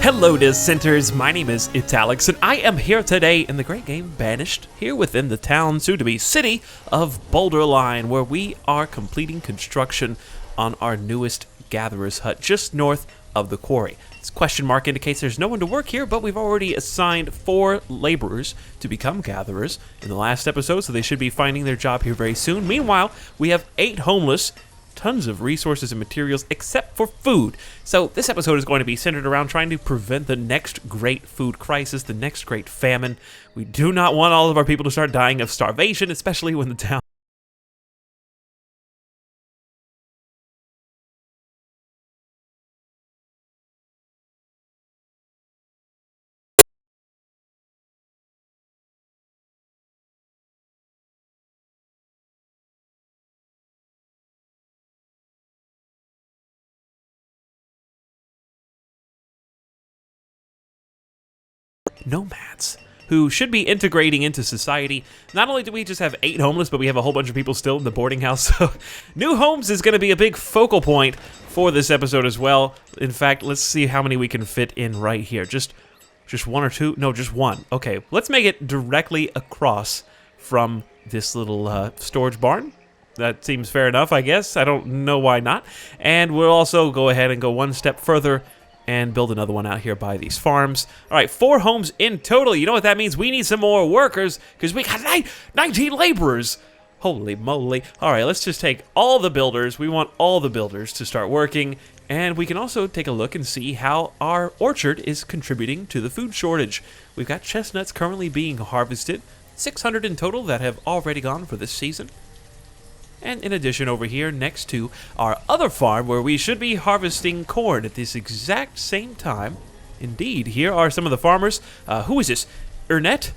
Hello dissenters, my name is Alex, and I am here today in the great game Banished, here within the town, soon-to-be city of Boulderline, where we are completing construction on our newest gatherer's hut just north of the quarry. This question mark indicates there's no one to work here, but we've already assigned 4 laborers to become gatherers in the last episode, so they should be finding their job here very soon. Meanwhile, we have 8 homeless, tons of resources and materials except for food. So this episode is going to be centered around trying to prevent the next great food crisis, the next great famine. We do not want all of our people to start dying of starvation, especially when the town nomads who should be integrating into society. Not only do we just have 8 homeless, but we have a whole bunch of people still in the boarding house. So new homes is going to be a big focal point for this episode as well. In fact, let's see how many we can fit in right here. Just 1 or 2? No, just 1. Okay, let's make it directly across from this little storage barn. That seems fair enough, I guess. I don't know why not. And we'll also go ahead and go one step further and build another one out here by these farms. All right, 4 homes in total. You know what that means? We need some more workers because we got 19 laborers. Holy moly. All right, let's just take all the builders. We want all the builders to start working. And we can also take a look and see how our orchard is contributing to the food shortage. We've got chestnuts currently being harvested, 600 in total that have already gone for this season. And in addition, over here next to our other farm where we should be harvesting corn at this exact same time. Indeed, here are some of the farmers. Who is this? Ernest?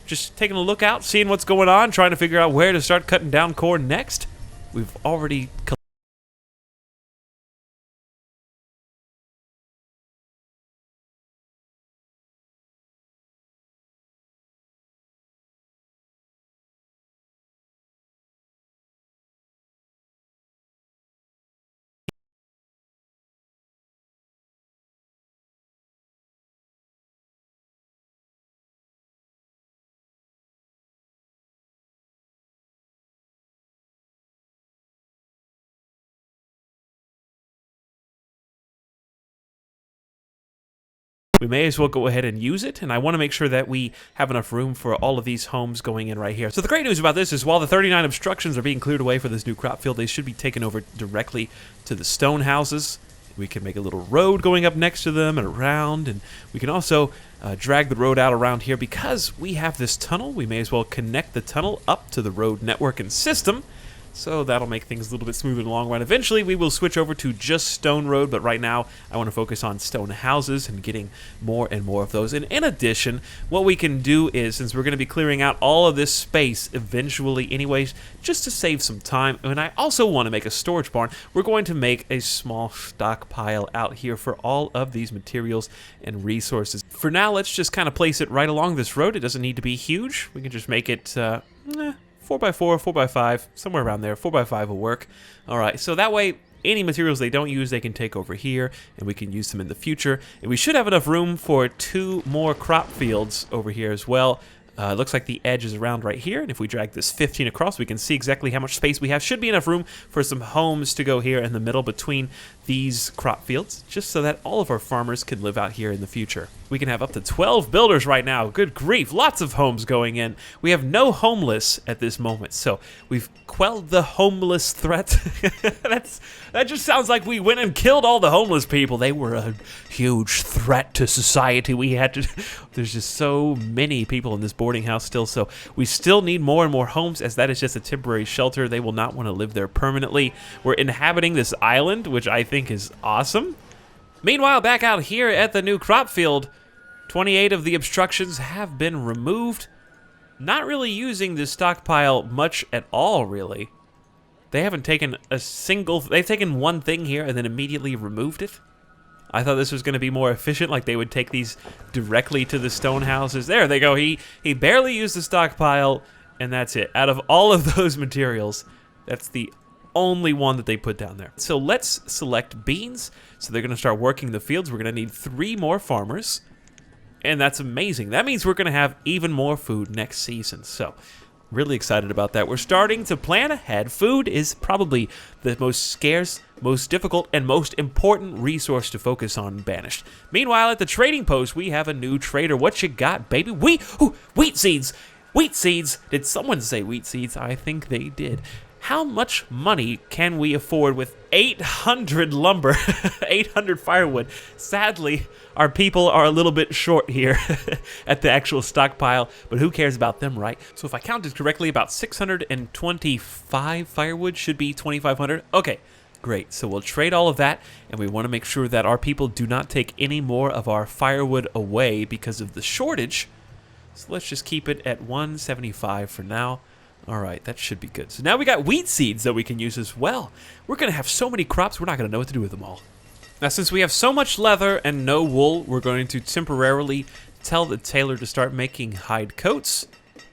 Just taking a look out, seeing what's going on, trying to figure out where to start cutting down corn next. We've already we may as well go ahead and use it, and I want to make sure that we have enough room for all of these homes going in right here. So the great news about this is while the 39 obstructions are being cleared away for this new crop field, they should be taken over directly to the stone houses. We can make a little road going up next to them and around, and we can also drag the road out around here. Because we have this tunnel, we may as well connect the tunnel up to the road network and system. So that'll make things a little bit smoother in the long run. Eventually, we will switch over to just stone road, but right now, I want to focus on stone houses and getting more and more of those. And in addition, what we can do is, since we're going to be clearing out all of this space eventually anyways, just to save some time, and I also want to make a storage barn, we're going to make a small stockpile out here for all of these materials and resources. For now, let's just kind of place it right along this road. It doesn't need to be huge. We can just make it 4x4, 4x5, somewhere around there. 4x5 will work. All right, so that way, any materials they don't use, they can take over here, and we can use them in the future. And we should have enough room for 2 more crop fields over here as well. It looks like the edge is around right here, and if we drag this 15 across, we can see exactly how much space we have. Should be enough room for some homes to go here in the middle between these crop fields, just so that all of our farmers can live out here in the future. We can have up to 12 builders right now. Good grief, lots of homes going in. We have no homeless at this moment, so we've quelled the homeless threat. That just sounds like we went and killed all the homeless people. They were a huge threat to society. There's just so many people in this boarding house still, so we still need more and more homes, as that is just a temporary shelter. They will not want to live there permanently. We're inhabiting this island, which I think is awesome. Meanwhile, back out here at the new crop field, 28 of the obstructions have been removed. Not really using this stockpile much at all, really. They haven't taken a single... They've taken one thing here and then immediately removed it. I thought this was going to be more efficient, like they would take these directly to the stone houses. There they go. He barely used the stockpile, and that's it. Out of all of those materials, that's the only one that they put down there. So let's select beans. So they're going to start working the fields. We're going to need 3 more farmers. And that's amazing. That means we're going to have even more food next season. So really excited about that. We're starting to plan ahead. Food is probably the most scarce, most difficult, and most important resource to focus on in Banished. Meanwhile, at the trading post, we have a new trader. What you got, baby? Wheat seeds! Wheat seeds! Did someone say wheat seeds? I think they did. How much money can we afford with 800 lumber, 800 firewood? Sadly, our people are a little bit short here at the actual stockpile, but who cares about them, right? So if I counted correctly, about 625 firewood should be 2,500. Okay, great. So we'll trade all of that, and we want to make sure that our people do not take any more of our firewood away because of the shortage. So let's just keep it at 175 for now. All right, that should be good. So now we got wheat seeds that we can use as well. We're going to have so many crops, we're not going to know what to do with them all. Now, since we have so much leather and no wool, we're going to temporarily tell the tailor to start making hide coats.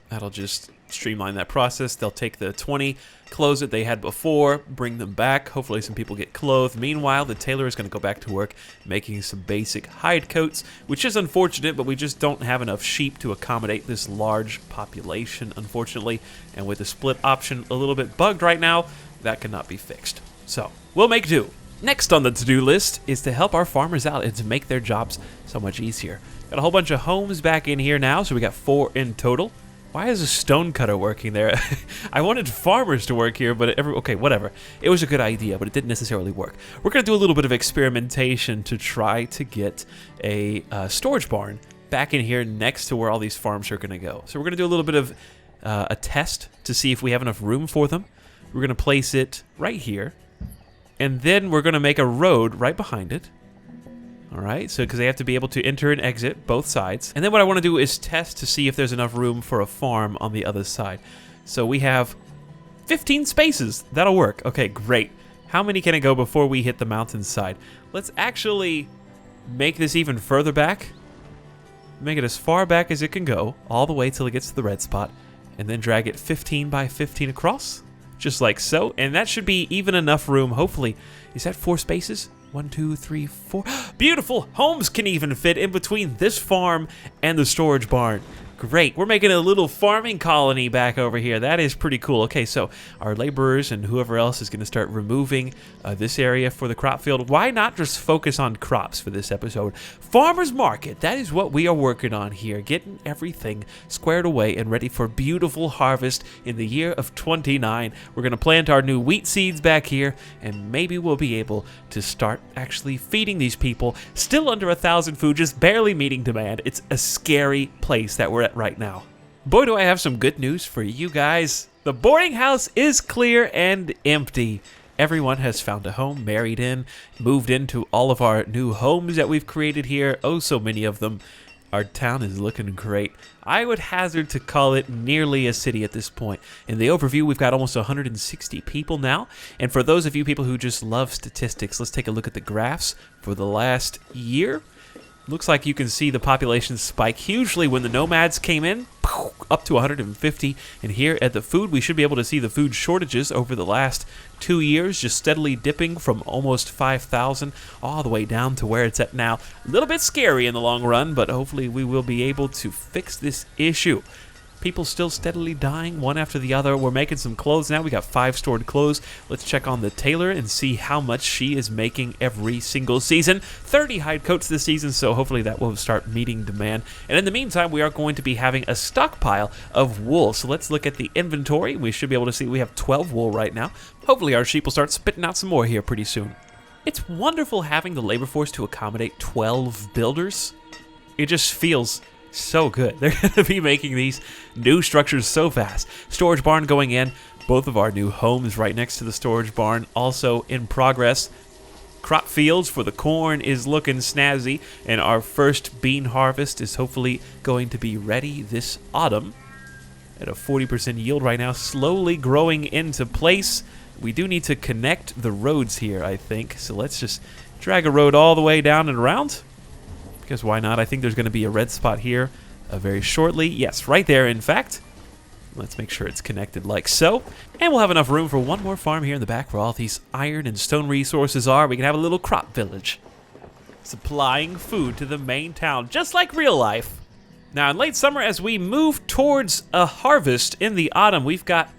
That'll just streamline that process. They'll take the 20 clothes that they had before, bring them back. Hopefully some people get clothed. Meanwhile, the tailor is going to go back to work making some basic hide coats, which is unfortunate, but we just don't have enough sheep to accommodate this large population, unfortunately. And with the split option a little bit bugged right now, that cannot be fixed. So we'll make do. Next on the to-do list is to help our farmers out and to make their jobs so much easier. Got a whole bunch of homes back in here now, so we got 4 in total. Why is a stone cutter working there? I wanted farmers to work here, but okay, whatever. It was a good idea, but it didn't necessarily work. We're going to do a little bit of experimentation to try to get a storage barn back in here next to where all these farms are going to go. So we're going to do a little bit of a test to see if we have enough room for them. We're going to place it right here, and then we're going to make a road right behind it. All right, so because they have to be able to enter and exit both sides. And then what I want to do is test to see if there's enough room for a farm on the other side. So we have 15 spaces. That'll work. Okay, great. How many can it go before we hit the mountainside? Let's actually make this even further back. Make it as far back as it can go, all the way till it gets to the red spot, and then drag it 15 by 15 across, just like so. And that should be even enough room, hopefully. Is that 4 spaces? 1, 2, 3, 4. Beautiful! Homes can even fit in between this farm and the storage barn. Great. We're making a little farming colony back over here. That is pretty cool. Okay, so our laborers and whoever else is going to start removing this area for the crop field. Why not just focus on crops for this episode? Farmers market. That is what we are working on here. Getting everything squared away and ready for beautiful harvest in the year of 29. We're going to plant our new wheat seeds back here, and maybe we'll be able to start actually feeding these people. Still under 1,000 food, just barely meeting demand. It's a scary place that we're at right now. Boy, do I have some good news for you guys. The boarding house is clear and empty. Everyone has found a home, married in, moved into all of our new homes that we've created here. Oh, so many of them. Our town is looking great. I would hazard to call it nearly a city at this point. In the overview, we've got almost 160 people now. And for those of you people who just love statistics, let's take a look at the graphs for the last year. Looks like you can see the population spike hugely when the nomads came in, up to 150. And here at the food, we should be able to see the food shortages over the last 2 years, just steadily dipping from almost 5,000 all the way down to where it's at now. A little bit scary in the long run, but hopefully we will be able to fix this issue. People still steadily dying one after the other. We're making some clothes now. We got 5 stored clothes. Let's check on the tailor and see how much she is making every single season. 30 hide coats this season, so hopefully that will start meeting demand. And in the meantime, we are going to be having a stockpile of wool. So let's look at the inventory. We should be able to see we have 12 wool right now. Hopefully our sheep will start spitting out some more here pretty soon. It's wonderful having the labor force to accommodate 12 builders. It just feels so good. They're going to be making these new structures so fast. Storage barn going in. Both of our new homes right next to the storage barn also in progress. Crop fields for the corn is looking snazzy, and our first bean harvest is hopefully going to be ready this autumn at a 40% yield right now, slowly growing into place. We do need to connect the roads here, I think, so let's just drag a road all the way down and around. Because why not? I think there's going to be a red spot here very shortly. Yes, right there, in fact. Let's make sure it's connected like so. And we'll have enough room for one more farm here in the back where all these iron and stone resources are. We can have a little crop village, supplying food to the main town, just like real life. Now, in late summer, as we move towards a harvest in the autumn, we've got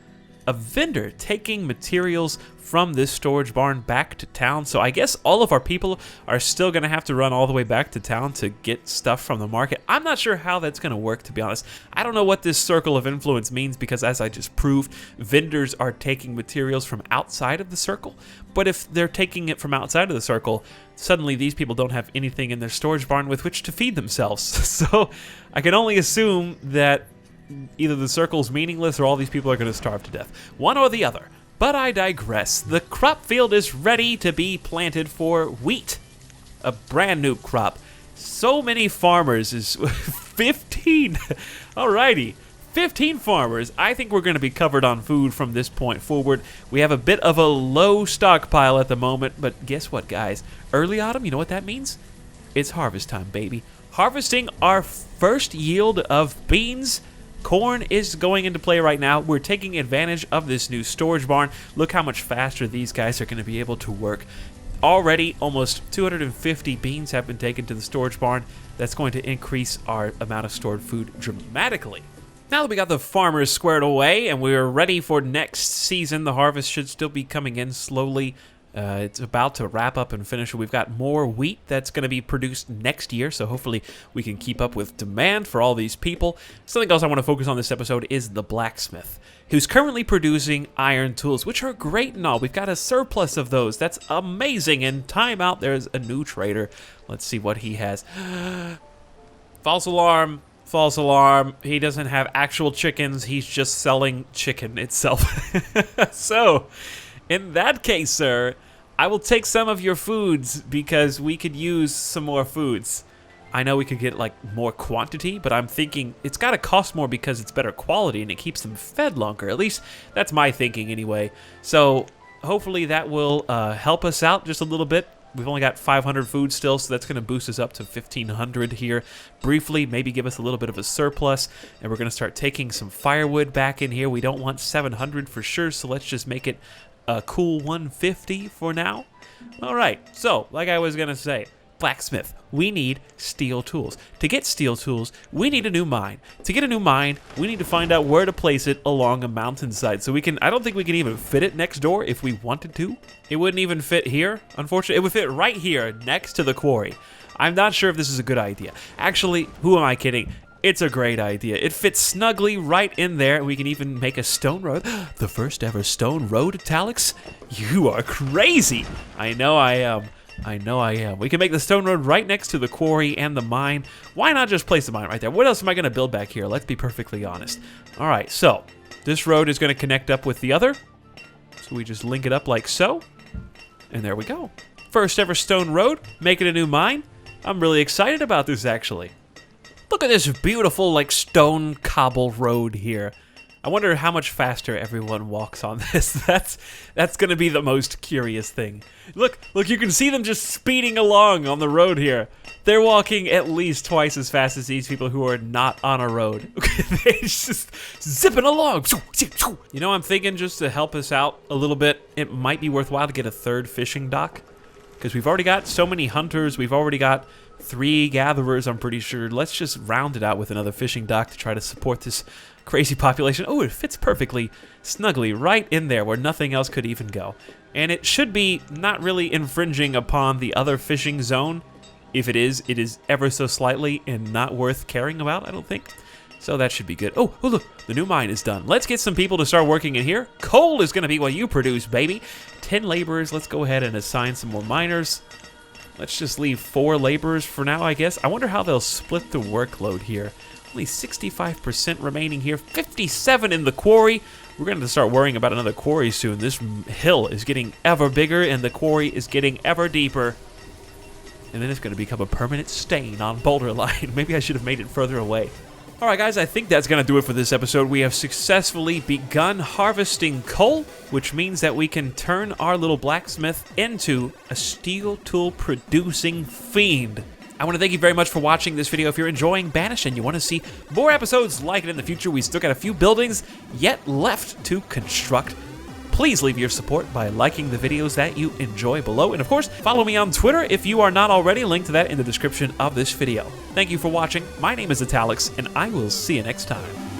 a vendor taking materials from this storage barn back to town. So I guess all of our people are still going to have to run all the way back to town to get stuff from the market. I'm not sure how that's going to work, to be honest. I don't know what this circle of influence means because, as I just proved, vendors are taking materials from outside of the circle. But if they're taking it from outside of the circle, suddenly these people don't have anything in their storage barn with which to feed themselves. So I can only assume that either the circle's meaningless or all these people are going to starve to death. One or the other. But I digress. The crop field is ready to be planted for wheat. A brand new crop. So many farmers is 15. Alrighty. 15 farmers. I think we're going to be covered on food from this point forward. We have a bit of a low stockpile at the moment, but guess what, guys? Early autumn, you know what that means? It's harvest time, baby. Harvesting our first yield of beans. Corn is going into play right now. We're taking advantage of this new storage barn. Look how much faster these guys are going to be able to work. Already, almost 250 beans have been taken to the storage barn. That's going to increase our amount of stored food dramatically. Now that we got the farmers squared away and we're ready for next season, the harvest should still be coming in slowly. It's about to wrap up and finish. We've got more wheat that's going to be produced next year, so hopefully we can keep up with demand for all these people. Something else I want to focus on this episode is the blacksmith, who's currently producing iron tools, which are great and all. We've got a surplus of those. That's amazing. And time out, there's a new trader. Let's see what he has. False alarm. False alarm. He doesn't have actual chickens. He's just selling chicken itself. So, in that case, sir, I will take some of your foods because we could use some more foods. I know we could get like more quantity, but I'm thinking it's got to cost more because it's better quality and it keeps them fed longer. At least that's my thinking anyway. So hopefully that will help us out just a little bit. We've only got 500 food still, so that's going to boost us up to 1,500 here. Briefly, maybe give us a little bit of a surplus, and we're going to start taking some firewood back in here. We don't want 700 for sure, so let's just make it a cool 150 for now. All right, so like I was going to say, blacksmith, we need steel tools. To get steel tools, we need a new mine. To get a new mine, we need to find out where to place it along a mountainside. So I don't think we can even fit it next door if we wanted to. It wouldn't even fit here, unfortunately. It would fit right here next to the quarry. I'm not sure if this is a good idea. Actually, who am I kidding? It's a great idea. It fits snugly right in there. We can even make a stone road. The first ever stone road, Talix? You are crazy. I know I am. We can make the stone road right next to the quarry and the mine. Why not just place the mine right there? What else am I going to build back here? Let's be perfectly honest. All right, so this road is going to connect up with the other. So we just link it up like so. And there we go. First ever stone road, making a new mine. I'm really excited about this, actually. Look at this beautiful, like, stone cobble road here. I wonder how much faster everyone walks on this. That's going to be the most curious thing. Look, you can see them just speeding along on the road here. They're walking at least twice as fast as these people who are not on a road. They're just zipping along. You know, I'm thinking just to help us out a little bit, it might be worthwhile to get a third fishing dock. Because we've already got so many hunters, we've already got 3 gatherers, I'm pretty sure. Let's just round it out with another fishing dock to try to support this crazy population. Oh, it fits perfectly, snugly, right in there where nothing else could even go. And it should be not really infringing upon the other fishing zone. If it is ever so slightly and not worth caring about, I don't think. So that should be good. Oh, look, the new mine is done. Let's get some people to start working in here. Coal is going to be what you produce, baby. 10 laborers. Let's go ahead and assign some more miners. Let's just leave 4 laborers for now, I guess. I wonder how they'll split the workload here. Only 65% remaining here. 57 in the quarry. We're going to start worrying about another quarry soon. This hill is getting ever bigger, and the quarry is getting ever deeper. And then it's going to become a permanent stain on Boulder Line. Maybe I should have made it further away. Alright guys, I think that's going to do it for this episode. We have successfully begun harvesting coal, which means that we can turn our little blacksmith into a steel tool producing fiend. I want to thank you very much for watching this video. If you're enjoying Banished and you want to see more episodes like it in the future, we still got a few buildings yet left to construct. Please leave your support by liking the videos that you enjoy below. And of course, follow me on Twitter if you are not already. Link to that in the description of this video. Thank you for watching. My name is Italix, and I will see you next time.